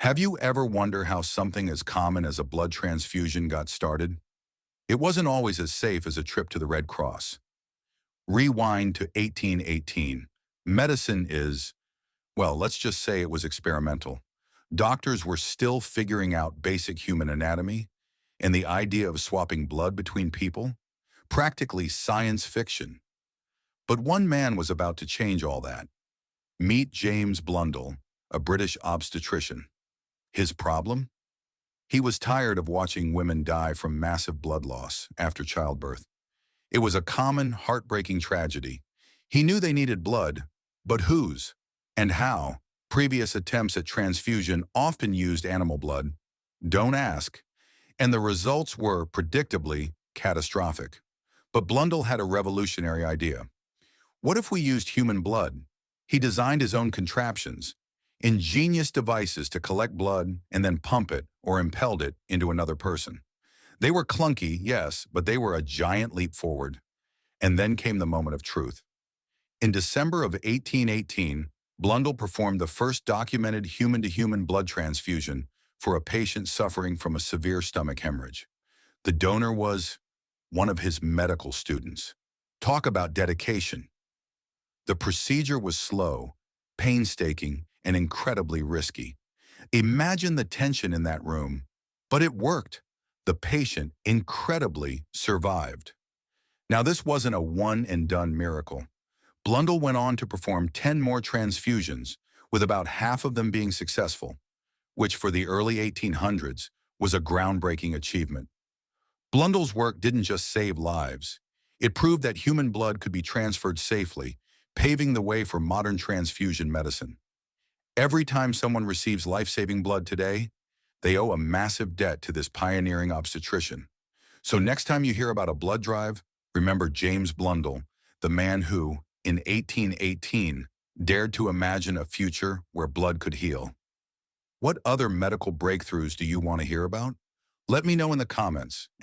Have you ever wondered how something as common as a blood transfusion got started? It wasn't always as safe as a trip to the Red Cross. Rewind to 1818. Medicine is, well, let's just say it was experimental. Doctors were still figuring out basic human anatomy, and the idea of swapping blood between people, practically science fiction. But one man was about to change all that. Meet James Blundell, a British obstetrician. His problem? He was tired of watching women die from massive blood loss after childbirth. It was a common, heartbreaking tragedy. He knew they needed blood, but whose? And how? Previous attempts at transfusion often used animal blood. Don't ask. And the results were, predictably, catastrophic. But Blundell had a revolutionary idea. What if we used human blood? He designed his own contraptions, ingenious devices to collect blood and then pump it or impelled it into another person. They were clunky, yes, but they were a giant leap forward. And then came the moment of truth. In December of 1818, Blundell performed the first documented human-to-human blood transfusion for a patient suffering from a severe stomach hemorrhage. The donor was one of his medical students. Talk about dedication. The procedure was slow, painstaking, and incredibly risky. Imagine the tension in that room. But it worked. The patient, incredibly, survived. Now, this wasn't a one-and-done miracle. Blundell went on to perform 10 more transfusions, with about half of them being successful, which for the early 1800s was a groundbreaking achievement. Blundell's work didn't just save lives. It proved that human blood could be transferred safely, paving the way for modern transfusion medicine. Every time someone receives life-saving blood today, they owe a massive debt to this pioneering obstetrician. So next time you hear about a blood drive, remember James Blundell, the man who, in 1818, dared to imagine a future where blood could heal. What other medical breakthroughs do you want to hear about? Let me know in the comments.